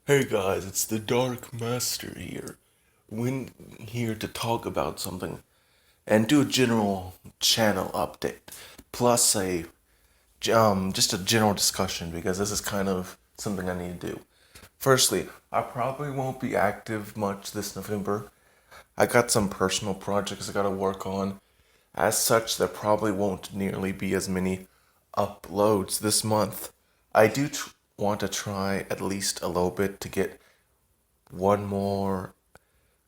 Hey guys, it's the Dark Master here. We're here to talk about something and do a general channel update, plus just a general discussion because this is kind of something I need to do. Firstly, I probably won't be active much this November. I got some personal projects I gotta work on. As such, there probably won't nearly be as many uploads this month. I do want to try at least a little bit to get one more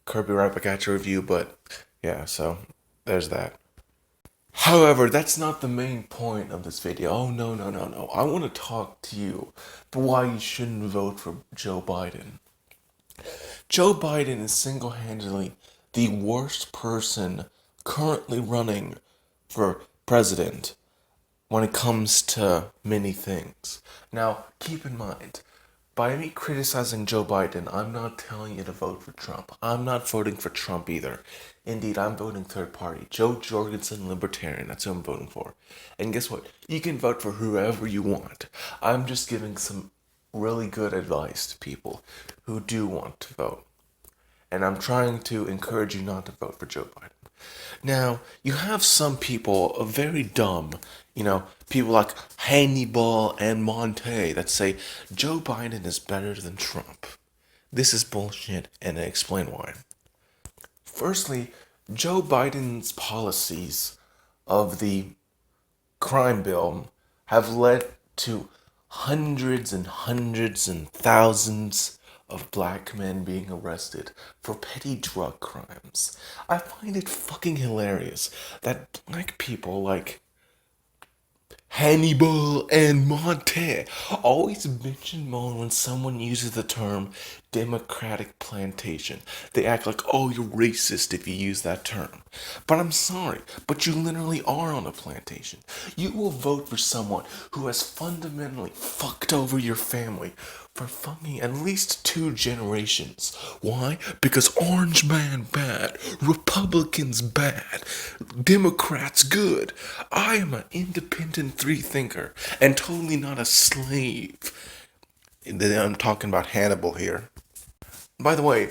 Kirby Rapikachu review, but yeah, so there's that. However, that's not the main point of this video. Oh, no, no, no, no. I want to talk to you about why you shouldn't vote for Joe Biden. Joe Biden is single handedly the worst person currently running for president when it comes to many things. Now, keep in mind, by me criticizing Joe Biden, I'm not telling you to vote for Trump. I'm not voting for Trump either. Indeed, I'm voting third party. Joe Jorgensen, Libertarian. That's who I'm voting for. And guess what? You can vote for whoever you want. I'm just giving some really good advice to people who do want to vote. And I'm trying to encourage you not to vote for Joe Biden. Now, you have some people very dumb, people like Hannibal and Monty that say Joe Biden is better than Trump. This is bullshit, and I explain why. Firstly, Joe Biden's policies of the crime bill have led to hundreds and hundreds and thousands of black men being arrested for petty drug crimes. I find it fucking hilarious that black people like Hannibal and Monte always mention moan when someone uses the term democratic plantation. They act like, oh, you're racist if you use that term. But I'm sorry, but you literally are on a plantation. You will vote for someone who has fundamentally fucked over your family for fucking at least 2 generations. Why? Because Orange Man bad, Republicans bad, Democrats good. I am an independent free thinker and totally not a slave. I'm talking about Hannibal here. By the way,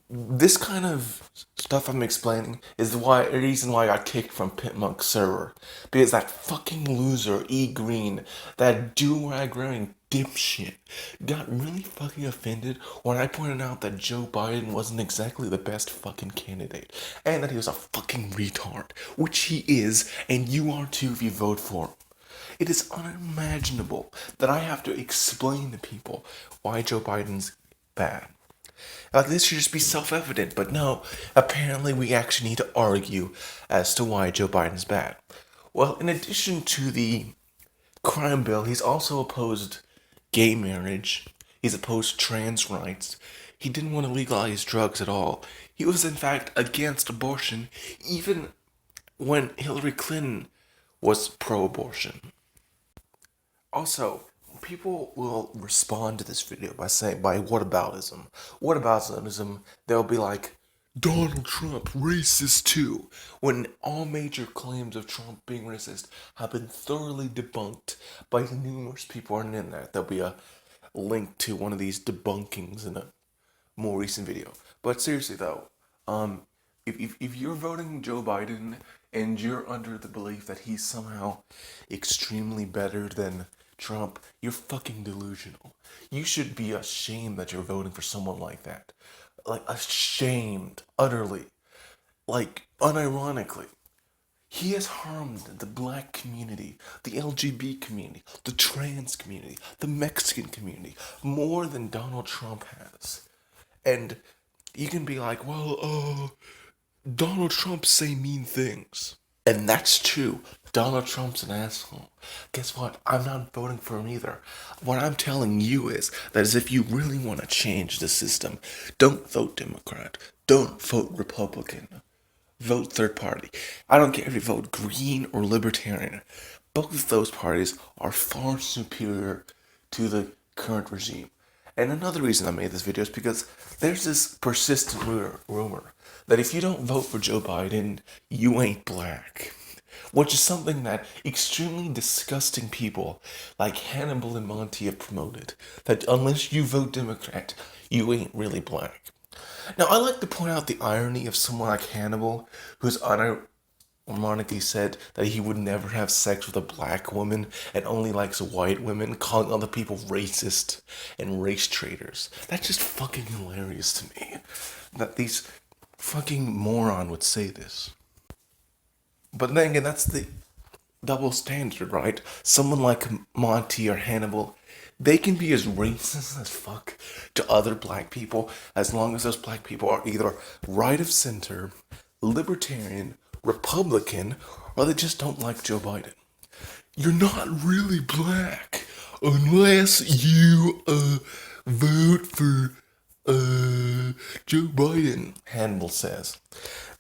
this kind of stuff I'm explaining is the reason why I got kicked from Pitmonk's server. Because that fucking loser, E Green, that do-rag wearing dipshit, got really fucking offended when I pointed out that Joe Biden wasn't exactly the best fucking candidate. And that he was a fucking retard. Which he is, and you are too if you vote for him. It is unimaginable that I have to explain to people why Joe Biden's bad. Like, this should just be self-evident, but no, apparently we actually need to argue as to why Joe Biden's bad. Well, in addition to the crime bill, he's also opposed gay marriage, he's opposed trans rights, he didn't want to legalize drugs at all. He was, in fact, against abortion, even when Hillary Clinton was pro-abortion. Also, people will respond to this video by saying, by whataboutism. Whataboutism, they'll be like, Donald Trump, racist too, when all major claims of Trump being racist have been thoroughly debunked by numerous people on the internet. There'll be a link to one of these debunkings in a more recent video. But seriously though, if you're voting Joe Biden and you're under the belief that he's somehow extremely better than Trump, you're fucking delusional. You should be ashamed that you're voting for someone like that. Like, ashamed, utterly. Like, unironically. He has harmed the black community, the LGBT community, the trans community, the Mexican community, more than Donald Trump has. And you can be like, well, Donald Trump say mean things. And that's true. Donald Trump's an asshole. Guess what? I'm not voting for him either. What I'm telling you is that as if you really want to change the system, don't vote Democrat. Don't vote Republican. Vote third party. I don't care if you vote Green or Libertarian. Both of those parties are far superior to the current regime. And another reason I made this video is because there's this persistent rumor that if you don't vote for Joe Biden, you ain't black. which is something that extremely disgusting people like Hannibal and Monty have promoted. That unless you vote Democrat, you ain't really black. Now, I like to point out the irony of someone like Hannibal, who's unironically said that he would never have sex with a black woman and only likes white women, calling other people racist and race traitors. That's just fucking hilarious to me. That these fucking moron would say this. But then again, that's the double standard, right? Someone like Monty or Hannibal, they can be as racist as fuck to other black people as long as those black people are either right of center, libertarian, Republican, or they just don't like Joe Biden. You're not really black unless you vote for Joe Biden, Hannibal says.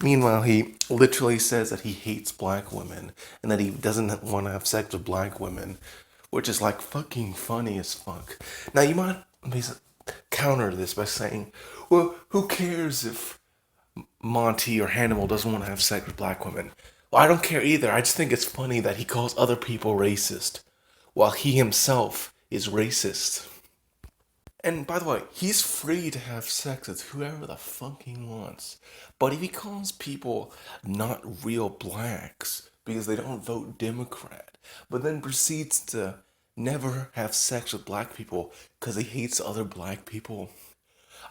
Meanwhile, he literally says that he hates black women and that he doesn't want to have sex with black women, which is like fucking funny as fuck. Now, you might counter this by saying, well, who cares if Monty or Hannibal doesn't want to have sex with black women? Well, I don't care either. I just think it's funny that he calls other people racist while he himself is racist. And by the way, he's free to have sex with whoever the fuck he wants. But if he calls people not real blacks because they don't vote Democrat, but then proceeds to never have sex with black people because he hates other black people,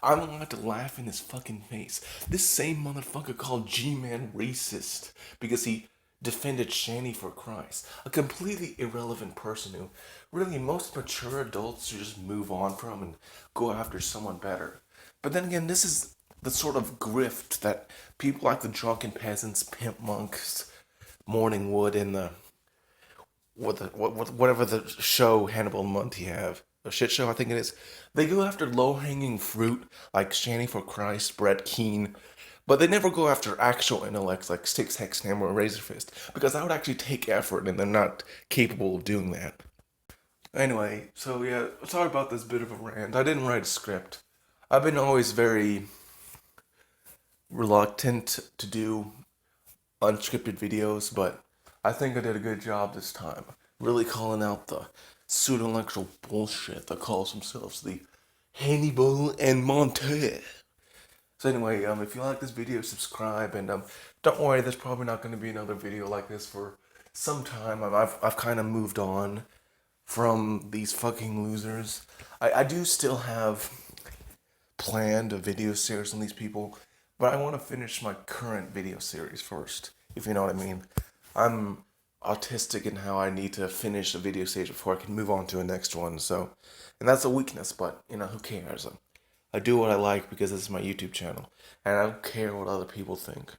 I'm allowed to laugh in his fucking face. This same motherfucker called G-Man racist because he defended Shanny for Christ. A completely irrelevant person who really most mature adults should just move on from and go after someone better. But then again, this is the sort of grift that people like the Drunken Peasants, Pimp Monks, Morning Wood, and the whatever the show Hannibal and Monty have, a shit show I think it is, they go after low hanging fruit like Shanny for Christ, Brett Keane, but they never go after actual intellects like Sticks, Hexhammer, or Razorfist because that would actually take effort and they're not capable of doing that. Anyway, so yeah, sorry about this bit of a rant. I didn't write a script. I've been always very reluctant to do unscripted videos, but I think I did a good job this time. Really calling out the pseudo-intellectual bullshit that calls themselves the Hannibal and Monty. So anyway, if you like this video, subscribe, and don't worry, there's probably not going to be another video like this for some time. I've kind of moved on from these fucking losers. I do still have planned a video series on these people, but I want to finish my current video series first, if you know what I mean. I'm autistic in how I need to finish a video series before I can move on to the next one, so, and that's a weakness, but, you know, who cares? I do what I like because this is my YouTube channel, and I don't care what other people think.